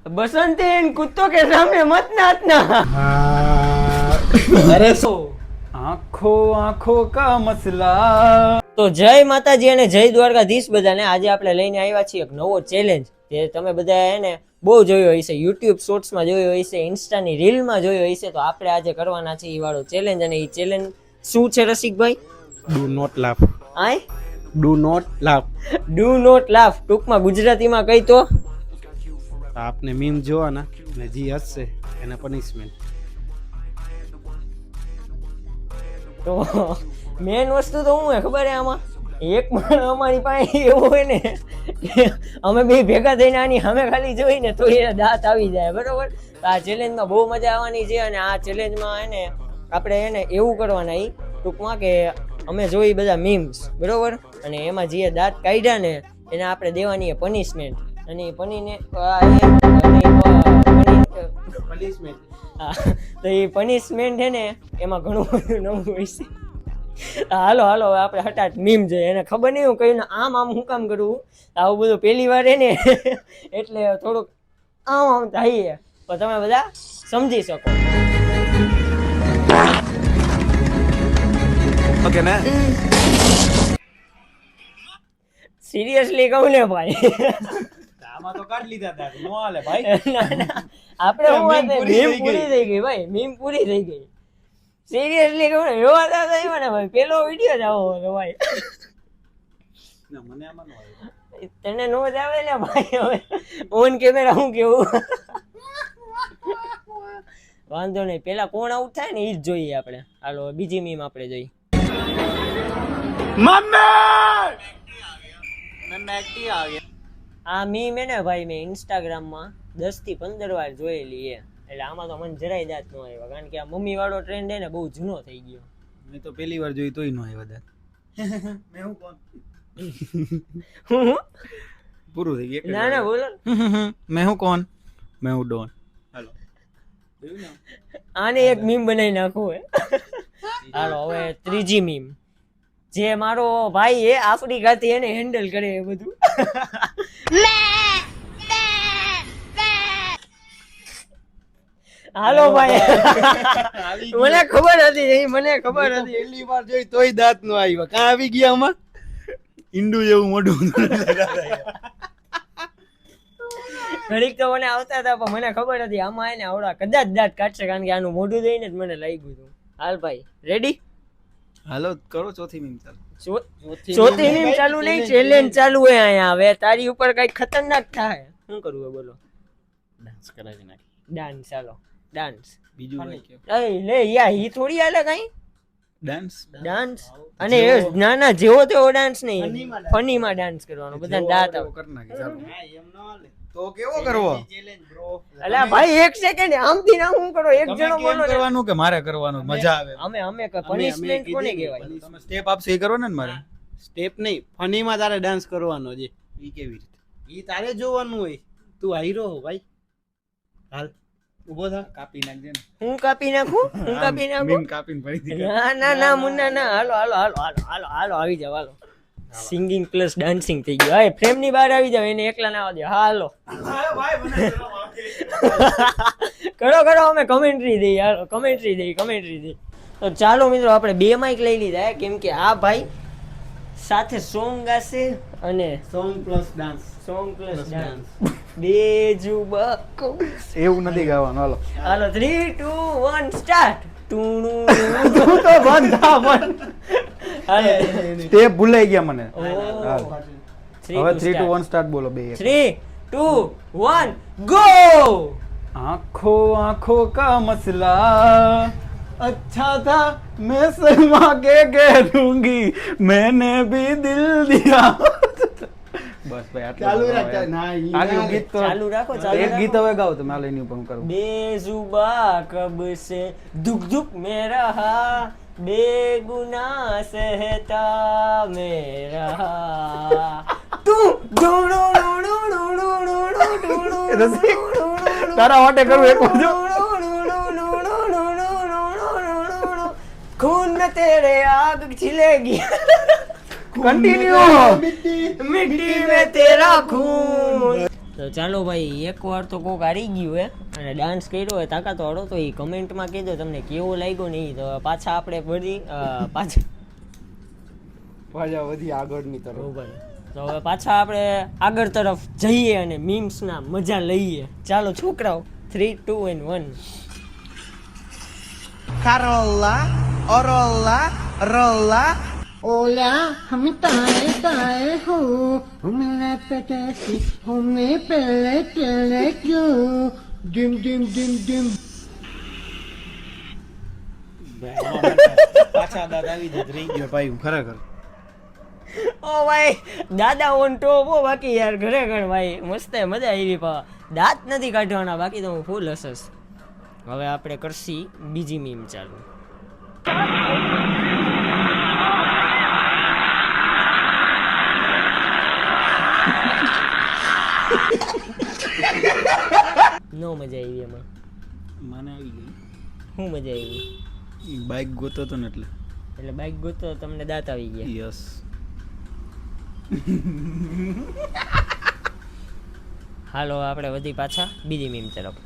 बसंती कुत्तों के सामने मत नाचना। अरे सो आंखों का मसला। તો જય માતાજી અને જય દ્વારકાધીશ બધાને। આજે આપણે લઈને આવ્યા છીએ એક નવો ચેલેન્જ જે તમે બધા એને બહુ જોયો હશે, યુટ્યુબ શોર્ટ્સમાં જોયો હશે, ઇન્સ્ટાની રીલમાં જોયો હશે। તો આપણે આજે કરવાના છે એ વાળો ચેલેન્જ। અને એ ચેલેન્જ શું છે રસિકભાઈ? Do not laugh. I do not laugh. Do not laugh, ટૂંકમાં ગુજરાતીમાં કઈ તો આપને મીમ જોવાના ને જી હસશે એને પનિશમેન્ટ। તો મેન વસ્તુ તો હું ખબર હે આમાં એક પણ અમારી પાસે એવું હોય ને કે અમે બે ભેગા થઈને આની સામે ખાલી જોઈને તો એ દાંત આવી જાય, બરોબર? તો આ ચેલેન્જમાં બહુ મજા આવવાની છે। અને આ ચેલેન્જમાં એને આપણે એને એવું કરવાના એ ટૂંકમાં કે અમે જોઈ બધા મીમ્સ, બરોબર? અને એમાં જે દાંત કાઢ્યા ને એને આપણે દેવાની પનિશમેન્ટ। અને એ પનિશમેન્ટ તો એ પનિશમેન્ટ છે ને એમાં ઘણું બધું નવું હોય છે। હાલો હાલો આપણે હટાટ મીમ જોઈએ, એને ખબર નહીં હું કહીને આમ શું કામ કરવું, આવું બધું પહેલી વાર હે ને એટલે થોડુંક આમ થાય, પણ તમે બધા સમજી શકો। ઓકે ને સિરિયસલી કહું ને ભાઈ, આમાં તો કાઢ લીધા હતા નો હાલે ભાઈ। ના ના આપણે હું વાત મીમ પૂરી થઈ ગઈ ભાઈ, મીમ પૂરી થઈ ગઈ। સિરિયસલી કહું ને એવા દાદા આવ્યા ને ભાઈ, પેલો વિડીયો જ આવો હતો ભાઈ। ના મને આમાં નો આવ્યો, તને નો જ આવે ને ભાઈ, હવે ઓન કેમેરા હું કેવું વાંધો નહીં, પેલા કોણ આઉટ થાય ને એ જ જોઈએ આપણે। હાલો બીજી મીમ આપણે જોઈ। આ મીમ હે ને ભાઈ મેં ઇન્સ્ટાગ્રામમાં 10 થી 15 વાર જોયેલી છે, એટલે આમાં તો મને જરાય દાંત નો આવ્યા, કારણ કે આ મમ્મી વાળો ટ્રેન્ડ હે ને બહુ જૂનો થઈ ગયો। મેં તો પહેલી વાર જોઈ તોય નો આવ્યો દાંત। મેં હું કોણ પૂરું થઈ ગયું। ના ના બોલો મેં હું કોણ, મેં હું ડોન। હાલો આને એક મીમ બનાવી નાખું હે। હાલો હવે ત્રીજી મીમ, જે મારો ભાઈ એ આફ્રિકાથી એને હેન્ડલ કરે એ બધું। હાલો ભાઈ મને ખબર હતી, મને ખબર હતી, પહેલી વાર જોઈ તોય દાંત નો આવ્યા। કાં આવી ગયા આમાં ઈંડુ જેવું મોઢું। ઘડીક તો મને આવતા હતા, પણ મને ખબર હતી આમાં એને આવડા કદાચ દાંત કાઢશે, કારણ કે આનું મોઢું જોઈને જ મને લાગ્યું હતું। હાલ ભાઈ રેડી, હાલો કરો ચોથી મીમ ચાલુ। ચોથી મીમ ચાલુ નહીં, ચેલેન્જ ચાલુ હે અહીંયા। હવે તારી ઉપર કઈ ખતરનાક થાય, શું કરવું બોલો? ડાન્સ કરાવી નાખી। ડાન્સ, ચાલો ડાન્સ। બીજું કઈ કે એ લે યા ઈ થોડી હાલે કઈ ડાન્સ ડાન્સ, અને ના ના જેવો તેવો ડાન્સ નહીં, ફનીમાં ડાન્સ કરવાનો, બધાને દાંત આવે કરી નાખી। ચાલો એમ ન હાલે તો કેવો કરવો? Challenge bro. અલા ભાઈ એક સેકન્ડ આમથી ના હું કરો, એક જણો બોલો કરવાનું કે મારે કરવાનું? મજા આવે। અમે પનિશમેન્ટ કોને કહેવાય? તમે સ્ટેપ આપશો એ કરો ને મારે સ્ટેપ નહીં, ફનીમાં તારે ડાન્સ કરવાનો છે। ઈ કેવી રીતે? ઈ તારે જોવાનું હોય, તું હીરો હો ભાઈ। હાલ ઊભો થા, કાપી નાખજે ને। હું કાપી નાખું, હું કાપી નાખું? મીમ કાપીને ભરી દીધી। ના ના ના મુન્ના ના, હાલો હાલો હાલો હાલો હાલો હાલો આવી જાવ, હાલો સિંગિંગ પ્લસ ડાન્સિંગ થઈ ગયું। હા ફ્રેમ ની બહાર આવી જાવ, એને એકલા ના આવવા દે। હાલો કરો કરો, અમે કમેન્ટ્રી દઈએ, હાલો કમેન્ટ્રી દઈએ। તો ચાલો મિત્રો આપણે બે માઇક લઈ લીધા, કેમ કે આ ભાઈ સાથે સોંગ ગાશે અને song plus dance. Song plus dance બે જુબાકો એવું નથી ગાવાનું। હાલો હાલો 3 2 1 સ્ટાર્ટ। તું તો બંધ થા બંધ। હાલો સ્ટેપ ભૂલાઈ ગયા મને। હાલ હવે 3 2 1 સ્ટાર્ટ બોલો બે। 3 2 1 ગો। आंखों का मसला अच्छा था मैं शर्मा के कह दूंगी मैंने भी दिल दिया। બસ ભાઈ ચાલુ રાખ ના ઈ આગળ ગીત તો ચાલુ રાખો, ચાલુ એક રાખો। ગીત હવે ગાઓ તમે, આલે એની ઉપર હું કરું। बेजुबा कब से दुख दुख में रहा, बेगुनाह सहता में रहा, तू તારા માટે કરું એક બાજુ। खून में तेरे आग छिलेगी, कंटिन्यू मिट्टी में तेरा खून, તો ચાલો ભાઈ, એકવાર તો કોક હારી ગયું હે અને ડાન્સ કર્યો હોય તાકાત વાળો, તો એ કમેન્ટમાં કહેજો તમને કેવો લાગ્યો નહીં. તો પાછા આપણે બધી પાછા વધી આગળની તરફ. બરોબર. તો હવે પાછા આપણે આગળ તરફ જઈએ અને મીમ્સના મજા લઈએ. ચાલો છોકરાઓ, 3, 2 and 1. Carola, Orola, Rola. Hola, hami tae ho, humi la petasi, humi pele yo, dim dim dim dim. પાછા દાદા આવી જાય રહી ગયો ભાઈ હું ખરેખર. ઓ ભાઈ, દાદા ઓન ટોપ હો. બાકી યાર ખરેખર ભાઈ મસ્ત હે, મજા આવી. દાંત નથી કાઢવાના, બાકી તો હું ફૂલ હસસ. હવે આપણે કરશી બીજી મીમ ચાલુ. નો મજા આવી એમાં. મને આવી ગઈ. શું મજા આવી? બાઇક ગોતો તો ને એટલે. એટલે બાઈક ગોતો તમને દાંત આવી ગયા. યસ. હાલો આપણે વધી પાછા બીજી મીમ તરફ.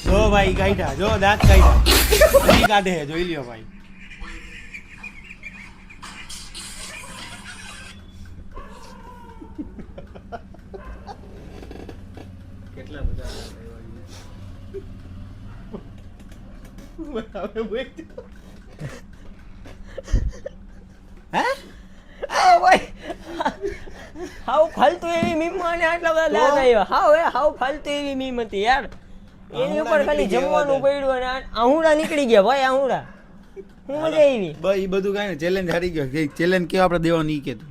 જો ભાઈ કાઢ્યા, જો દાંત કાઢ્યા. નહીં કાઢે જોઈ લ્યો ભાઈ. કેટલા બધા હાવ ફાલતુ એવી મીમ અને આટલા બધા દાંત આવ્યા. હાવ ફાલતુ એવી મીમ હતી યાર. એની ઉપર ખાલી જમવાનું પડ્યું અને આહુડા નીકળી ગયા ભાઈ, આહુડા. શું મજા આવી? બસ એ બધું કાંઈ ને, ચેલેન્જ હારી ગયો. ચેલેન્જ કેવો આપણે દેવાનું ઈ કીધું.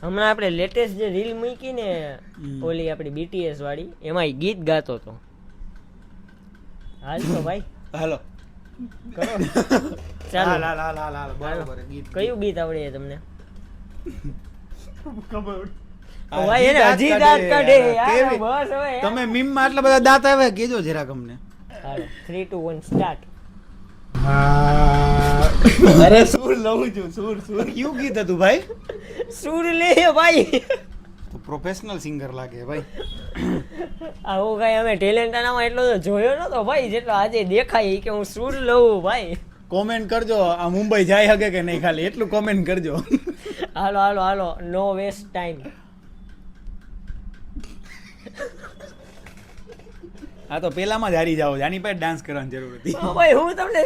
હમણાં આપણે લેટેસ્ટ જે રીલ મૂકી ને ઓલી આપણી BTS વાળી, એમાં ઈ ગીત ગાતો હતો. હાલ તો ભાઈ હાલો કરો. હાલ ચાલો, હાલ હાલ હાલ બરાબર ગીત. કયું ગીત આવડે છે તમને? ખબર ભાઈ એને હજી દાંત કાઢે યાર. કેવી? બસ હવે યાર. તમે મીમ માં આટલા બધા દાંત આવે કેજો જરાક અમને. હાલો 3, 2, 1 સ્ટાર્ટ. અરે સુર લઉં છું, સુર કયું ગીત હતું ભાઈ? સુર લે ભાઈ. તો પ્રોફેશનલ સિંગર લાગે ભાઈ. આવું કઈ અમે ટેલેન્ટ આનામાં એટલો તો જોયો નતો ભાઈ, જેટલો આજે દેખાય કે હું સુર લઉં ભાઈ. કોમેન્ટ કરજો આ મુંબઈ જાય હકે કે નહીં, ખાલી એટલું કોમેન્ટ કરજો. હાલો હાલો હાલો, નો વેસ્ટ ટાઈમ. આ તો પેલામાં જ હારી જાવ, આની પાસે ડાન્સ કરવાની જરૂર હતી. ભાઈ હું તમને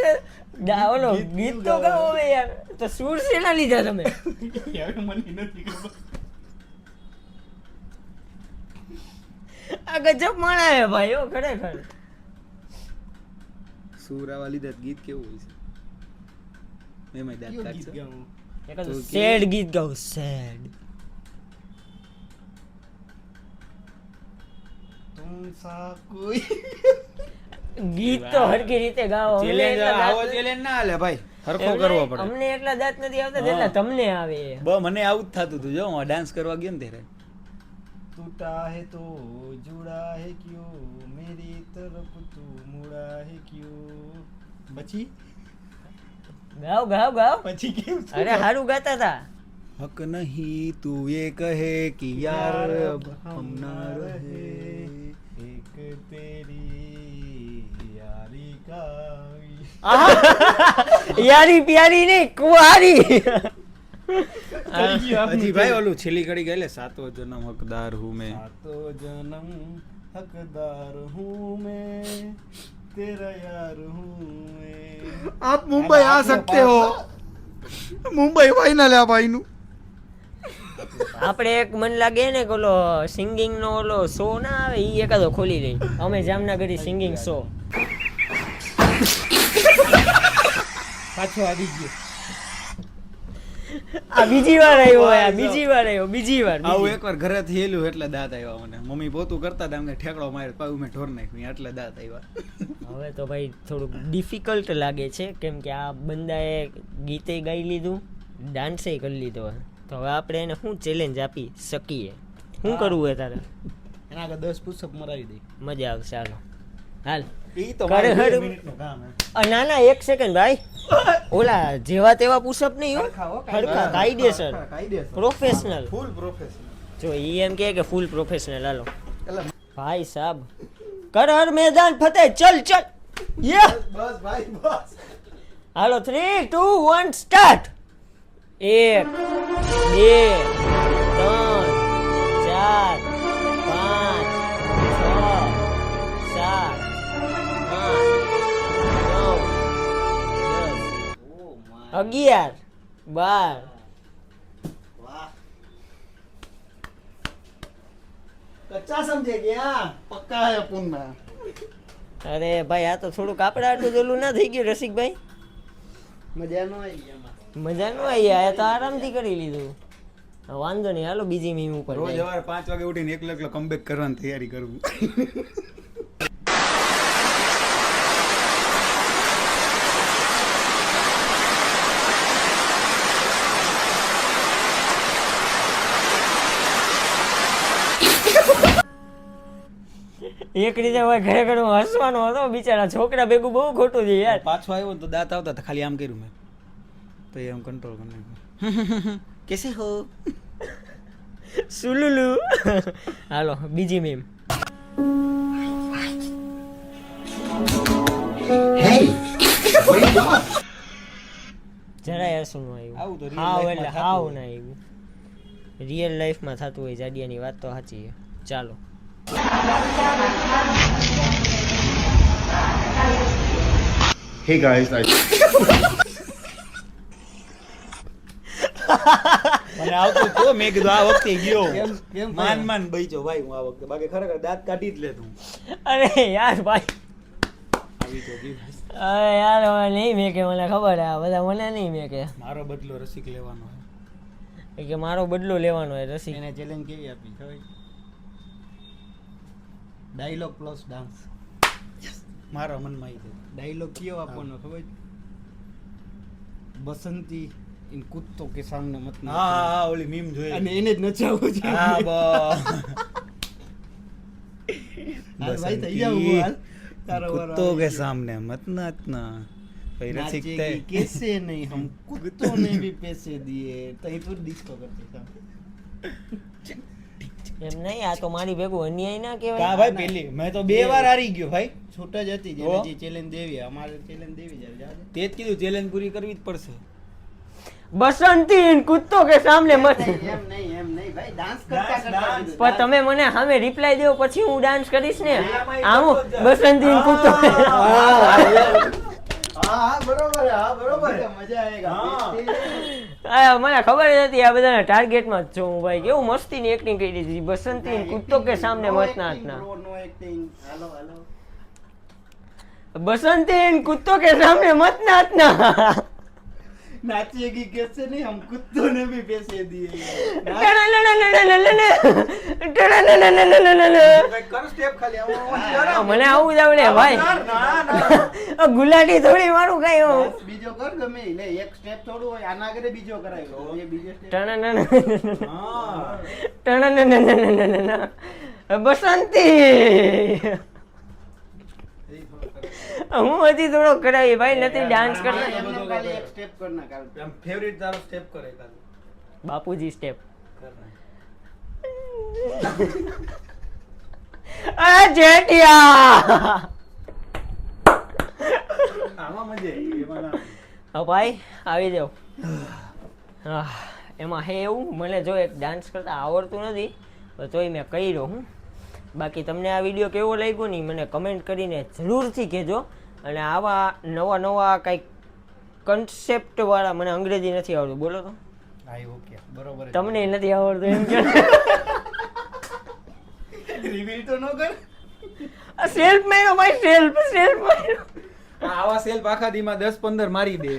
ઓલો ગીત તો ગાઓ હવે યાર. તો સુર શેના લીધા તમે? આ ગજબ માણા હે ભાઈ, ઓ ખરેખર. સુર આવા લીધા તો ગીત કેવું હોય છે? એમાંય દાંત કાઢશે. એકાદું સેડ ગીત ગાઓ, સેડ. ગીત તો હરખી રીતે ગાઓ. ચેલેન્જ આવો ચેલેન્જ ના હાલે ભાઈ, હરખો કરવો પડે. અમને એટલા દાંત નથી આવતા જેટલા તમને આવે. મને આવું જ થતું હતું. જો હું ડાન્સ કરવા ગયો ને ત્યારે टूटा है तो जुड़ा है क्यों मेरी तरफ तू मुड़ा है क्यों. પછી ગાઓ ગાઓ ગાઓ. પછી કેમ અરે હારું ગાતા હતા. હક નહીં તું એ કહે કે યાર અબ હમ ના રહે. एक तेरी यारी का યારી પ્યારી નહીં, કુંવારી. હજી ભાઈ ઓલું છેલ્લી કડી ગયેલે સાતો જન્મ હકદાર હું મેં. तो जन्म हकदार हूँ मैं तेरा यार हूँ मैं. आप मुंबई आ सकते हो. मुंबई फाइनल है भाई નું. આપણે એક મન લાગે ને કે ઓલો સિંગિંગ નો ઓલો શો ના આવે, ઈ એકાદો ખોલી લઈ. અમે જામનગરી સિંગિંગ શો. પાછો આવી ગયો. આ બીજી વાર આવ્યો, આ બીજી વાર આવ્યો, બીજી વાર. આવું એકવાર ઘરે થયેલું એટલે દાંત આવ્યા મને. મમ્મી પોતું કરતા હતા, અમને ઠેકડો માર્યો, પાછું મેં ઢોર નાખ્યું એટલે દાંત આવ્યા. હવે તો ભાઈ થોડુંક ડિફિકલ્ટ લાગે છે, કેમ કે આ બંદાએ ગીતે ગાઈ લીધું, ડાન્સે કરી લીધો. તો હવે આપણે એને શું ચેલેન્જ આપી શકીએ? શું કરવું હોય તારે? એના આગળ 10 પુશઅપ મરાવી દે. મજા આવશે. હાલો હાલ ઈ તો કરે મારે 2 હર- મિનિટનું કામ હે. ના ના 1 સેકન્ડ ભાઈ ઓલા જેવા તેવા પુશઅપ નહીં હો હરખા કાયદેસર કાયદેસર પ્રોફેશનલ ફૂલ પ્રોફેશનલ. જો ઈ એમ કે ફૂલ પ્રોફેશનલ હાલો એટલે ભાઈ સાહેબ કર હર મેદાન ફતેહ ચલ ચલ યે બસ ભાઈ બસ. હાલો 3 2 1 સ્ટાર્ટ 1 2 3 4 5 6 7 8 9 10 11 12 વાહ કચ્ચા સમજે ગયા પક્કા હે પૂનના. અરે ભાઈ આ તો થોડું કાપડા આટલું જોલું ના થઈ ગયું રસિકભાઈ મજા નો આવી એમાં. મજા ન આવી આ તો આરામથી કરી લીધું હવે વાંધો નહીં હાલો બીજી મીમ ઉપર રોજ જઈએ. સવારે 5 વાગે ઉઠીને એકલો કમબેક કરવાની તૈયારી કરવું. એક રીતે ભાઈ ખરેખર હું હસવાનો હતો બિચારા છોકરા ભેગું બહુ ખોટું છે યાર પાછો આવ્યો ને તો દાંત આવતા હતા, ખાલી આમ કર્યું મેં તો એ આમ કંટ્રોલ કરી નાખ્યું. કેસે હો સુલુલુ હાલો બીજી મીમ જરાય હસવું ન આવું તો આવ્યું real હાવ life માં થતું એટલે હાવ ના આવ્યું રિયલ લાઈફમાં થતું હોય જાડિયાની વાત તો સાચી છે ચાલો Hey guys, મને આવતું તો મેં કીધું આ વખતે ગયો કેમ માન બઈચો ભાઈ હું આ વખતે, બાકી ખરેખર દાંત કાઢી જ લેતું. અરે યાર ભાઈ આવી તો ગયું. અરે યાર હવે નહીં મેં કે મને ખબર છે આ બધા મને નહીં મેં કે મારો બદલો રસિક લેવાનો છે. કે મારો બદલો લેવાનો હોય રસિક એને ચેલેન્જ કેવી આપી ખબર? Dialogue plus dance. મારા મનમાં આવી જાય. ડાયલોગ કયો આપવાનો ખબર? બસંતી ઇન કુત્તો કે સામને મત હા હા હા ઓલી મીમ જોઈ. અને એને જ નચાવવું છે. હા હાલ ભાઈ થઈ જાવ હાલ. તારો વારો कुत्तों આવી के ગયો. सामने मत नाचना भाई रसिक नाचेगी कैसे नहीं हम कुत्तों ने भी पैसे दिए तहीं तो डिस्को करते था. એમ નહીં આ તો મારી ભેગું અન્યાય ના કા કહેવાય ભાઈ પેલી મેં તો 2 વાર હારી ગયો ભાઈ. છૂટ જ હતી ઓ. જે ચેલેન્જ દેવી અમારે ચેલેન્જ દેવી જાય જાજે. તે જ કીધું ચેલેન્જ પૂરી કરવી જ પડશે. બસંતી इन कुत्तों के सामने मत એમ નહીં ભાઈ ડાન્સ કરતા કરતા dance. કીધું. પણ તમે મને સામે રિપ્લાય દેવો પછી હું ડાન્સ કરીશ ને આવું બસંતી इन कुत्तों હા બરોબર હે, હા બરોબર હે. મજા આયેગા. હા. આ મને ખબર જ હતી આ બધાના ટાર્ગેટમાં જ છું હું ભાઈ કેવું મસ્તીની એક્ટિંગ કરી દીધી બસંતી इन कुत्तों के सामने No मत acting, नाचना bro, no acting. હાલો હાલો. बसंती इन कुत्तों के सामने मत नाचना नाचेगी कैसे नहीं हम कुत्तों ने भी पैसे दिए. કર સ્ટેપ ખાલી આવો. મને આવું જ આવડે ભાઈ ગુલાટી થોડી મારું કઈ હું બસ બીજો કર ગમે ઈ. લે એક સ્ટેપ થોડું હોય આના આગળ બીજો કરાવ્યો એ બીજો સ્ટેપ. હા બસંતી હું હજી થોડો કરાવી ભાઈ નથી ડાન્સ કરતા એમને ખાલી એક સ્ટેપ કર નાખ હાલ. આમ ફેવરિટ તારો સ્ટેપ કરે ખાલી બાપુજી સ્ટેપ કર નાખ. અરે જેઠિયા આમાં મજા આવી એમાં ના. હા ભાઈ આવી જાઓ એમાં હે એવું મને જો એક ડાન્સ કરતા આવડતું નથી પણ તોય મેં કર્યો હું બાકી તમને આ વિડીયો કેવો લાગ્યો ને ઈ મને કમેન્ટ કરીને જરૂરથી કહેજો અને આવા નવા નવા કંઈક કન્સેપ્ટવાળા મને અંગ્રેજી નથી આવડતું બોલો તો હા ઓકે બરોબર છે. તમને નથી આવડતું એમ કે રિવીલ તો ન કર. સેલ્ફ માર્યો ભાઈ સેલ્ફ માર્યો આવા સેલ્ફ આખા દીમાં 10-15 મારી દે.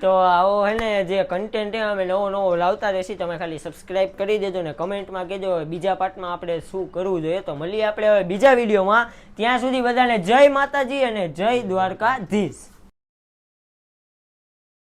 તો આવો હે ને જે કન્ટેન્ટ અમે નવો નવો લાવતા રહેશી તમે ખાલી સબસ્ક્રાઇબ કરી દેજો ને કમેન્ટમાં કહેજો બીજા પાર્ટમાં આપણે શું કરવું જોઈએ તો મળીએ આપણે હવે બીજા વિડીયોમાં ત્યાં સુધી બધાને જય માતાજી અને જય દ્વારકાધીશ.